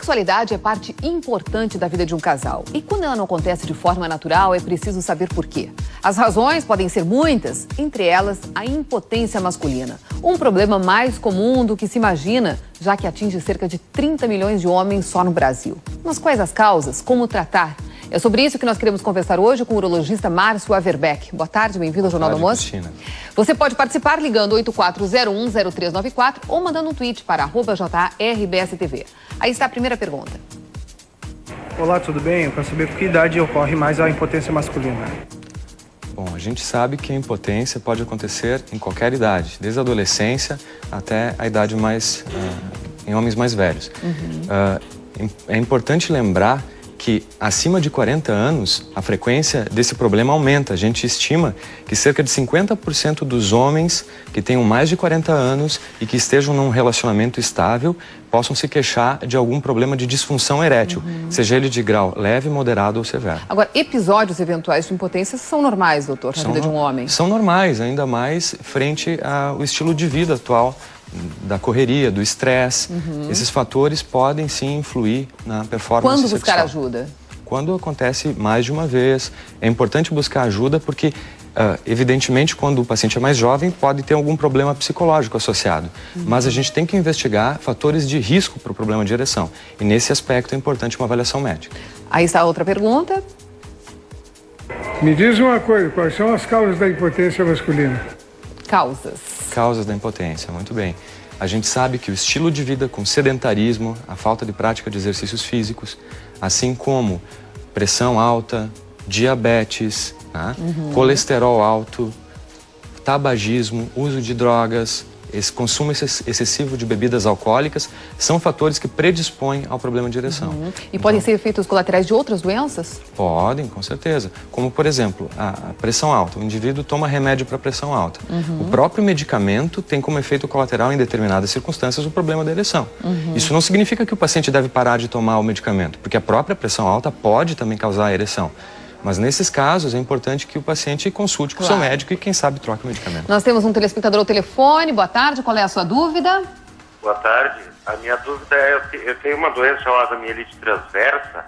sexualidade é parte importante da vida de um casal. E quando ela não acontece de forma natural, é preciso saber por quê. As razões podem ser muitas, entre elas a impotência masculina. Um problema mais comum do que se imagina, já que atinge cerca de 30 milhões de homens só no Brasil. Mas quais as causas? Como tratar? É sobre isso que nós queremos conversar hoje com o urologista Márcio Averbeck. Boa tarde, bem-vindo ao Jornal do Almoço. Cristina. Você pode participar ligando 8401-0394 ou mandando um tweet para @JRBSTV. Aí está a primeira pergunta. Olá, tudo bem? Eu quero saber por que idade ocorre mais a impotência masculina. Bom, a gente sabe que a impotência pode acontecer em qualquer idade, desde a adolescência até a idade mais, em homens mais velhos. É importante lembrar que acima de 40 anos, a frequência desse problema aumenta. A gente estima que cerca de 50% dos homens que tenham mais de 40 anos e que estejam num relacionamento estável possam se queixar de algum problema de disfunção erétil, seja ele de grau leve, moderado ou severo. Agora, episódios eventuais de impotência são normais, doutor, na vida de um homem? São normais, ainda mais frente ao estilo de vida atual, da correria, do estresse. Esses fatores podem sim influir na performance Quando buscar sexual. ajuda? Quando acontece mais de uma vez. É importante buscar ajuda porque, evidentemente, quando o paciente é mais jovem, pode ter algum problema psicológico associado. Mas a gente tem que investigar fatores de risco para o problema de ereção. E nesse aspecto é importante uma avaliação médica. Aí está a outra pergunta. Me diz uma coisa, quais são as causas da impotência masculina? Causas da impotência, muito bem. A gente sabe que o estilo de vida com sedentarismo, a falta de prática de exercícios físicos, assim como pressão alta, diabetes, né? Colesterol alto, tabagismo, uso de drogas, esse consumo excessivo de bebidas alcoólicas, são fatores que predispõem ao problema de ereção. E podem ser efeitos colaterais de outras doenças? Podem, com certeza. Como, por exemplo, a pressão alta. O indivíduo toma remédio para pressão alta. O próprio medicamento tem como efeito colateral, em determinadas circunstâncias, o problema da ereção. Isso não significa que o paciente deve parar de tomar o medicamento, porque a própria pressão alta pode também causar a ereção. Mas nesses casos é importante que o paciente consulte com o seu médico e, quem sabe, troque o medicamento. Nós temos um telespectador ao telefone. Boa tarde, qual é a sua dúvida? Boa tarde. A minha dúvida é, eu tenho uma doença chamada mielite transversa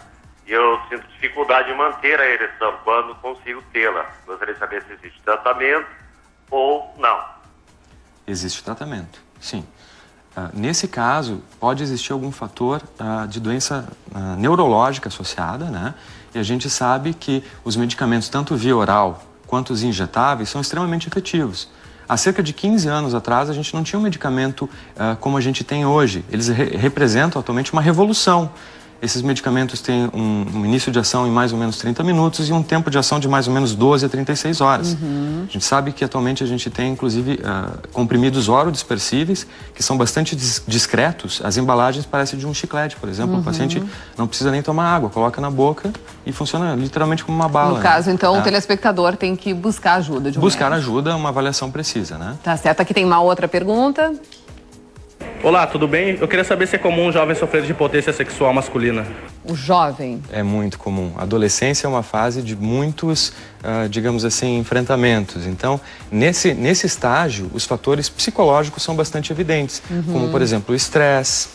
e eu sinto dificuldade em manter a ereção quando consigo tê-la. Gostaria de saber se existe tratamento ou não. Existe tratamento, sim. Nesse caso, pode existir algum fator de doença neurológica associada, né? E a gente sabe que os medicamentos, tanto via oral quanto os injetáveis, são extremamente efetivos. Há cerca de 15 anos atrás, a gente não tinha um medicamento como a gente tem hoje. Eles representam atualmente uma revolução. Esses medicamentos têm um início de ação em mais ou menos 30 minutos e um tempo de ação de mais ou menos 12 a 36 horas. A gente sabe que atualmente a gente tem, inclusive, comprimidos orodispersíveis, que são bastante discretos. As embalagens parecem de um chiclete, por exemplo. O paciente não precisa nem tomar água, coloca na boca e funciona literalmente como uma bala. No caso, então, o telespectador tem que buscar ajuda de um Buscar médico. ajuda, uma avaliação precisa, né? Tá certo. Aqui tem uma outra pergunta. Olá, tudo bem? Eu queria saber se é comum um jovem sofrer de impotência sexual masculina. O jovem. É muito comum. A adolescência é uma fase de muitos, digamos assim, enfrentamentos. Então, nesse estágio, os fatores psicológicos são bastante evidentes. Como, por exemplo, o estresse,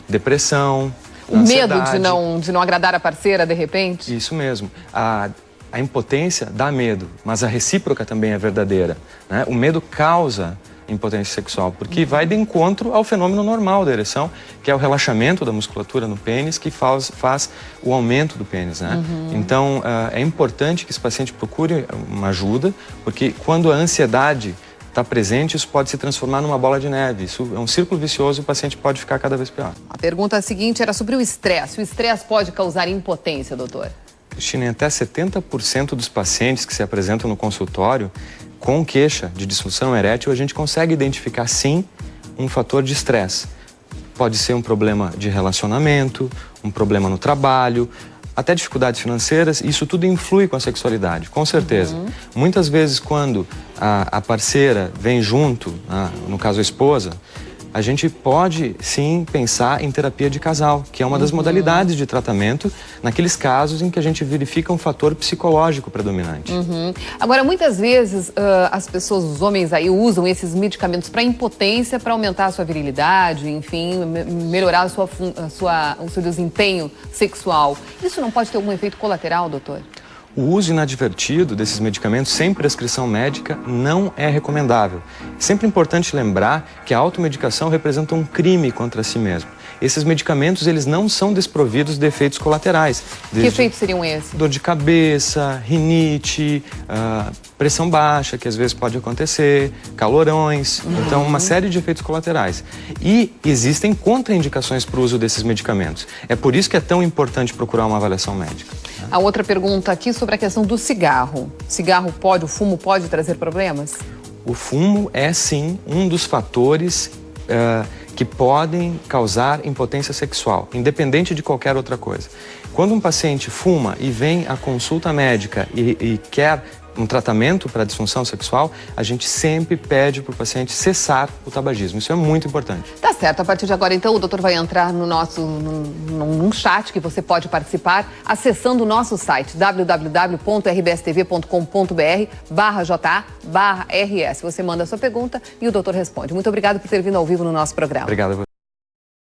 depressão, O medo ansiedade. de não agradar a parceira, de repente? Isso mesmo. A impotência dá medo, mas a recíproca também é verdadeira, né? O medo causa impotência sexual, porque vai de encontro ao fenômeno normal da ereção, que é o relaxamento da musculatura no pênis, que faz o aumento do pênis, né? Então, é importante que esse paciente procure uma ajuda, porque quando a ansiedade está presente, isso pode se transformar numa bola de neve. Isso é um círculo vicioso e o paciente pode ficar cada vez pior. A pergunta seguinte era sobre o estresse. O estresse pode causar impotência, doutor? Cristina, até 70% dos pacientes que se apresentam no consultório com queixa de disfunção erétil, a gente consegue identificar, sim, um fator de estresse. Pode ser um problema de relacionamento, um problema no trabalho, até dificuldades financeiras. Isso tudo influi com a sexualidade, com certeza. Muitas vezes, quando a parceira vem junto, no caso a esposa, a gente pode sim pensar em terapia de casal, que é uma das modalidades de tratamento naqueles casos em que a gente verifica um fator psicológico predominante. Agora, muitas vezes as pessoas, os homens aí, usam esses medicamentos para impotência, para aumentar a sua virilidade, enfim, melhorar o seu desempenho sexual. Isso não pode ter algum efeito colateral, doutor? O uso inadvertido desses medicamentos sem prescrição médica não é recomendável. É sempre importante lembrar que a automedicação representa um crime contra si mesmo. Esses medicamentos, eles não são desprovidos de efeitos colaterais. Que efeitos seriam esses? Dor de cabeça, rinite, pressão baixa, que às vezes pode acontecer, calorões, então uma série de efeitos colaterais. E existem contraindicações para o uso desses medicamentos. É por isso que é tão importante procurar uma avaliação médica. A outra pergunta aqui sobre a questão do cigarro. O fumo pode trazer problemas? O fumo é sim um dos fatores que podem causar impotência sexual, independente de qualquer outra coisa. Quando um paciente fuma e vem à consulta médica e quer um tratamento para disfunção sexual, a gente sempre pede para o paciente cessar o tabagismo. Isso é muito importante. Tá certo. A partir de agora, então, o doutor vai entrar no num chat que você pode participar acessando o nosso site www.rbstv.com.br/JA/RS. Você manda a sua pergunta e o doutor responde. Muito obrigado por ter vindo ao vivo no nosso programa. Obrigado a você.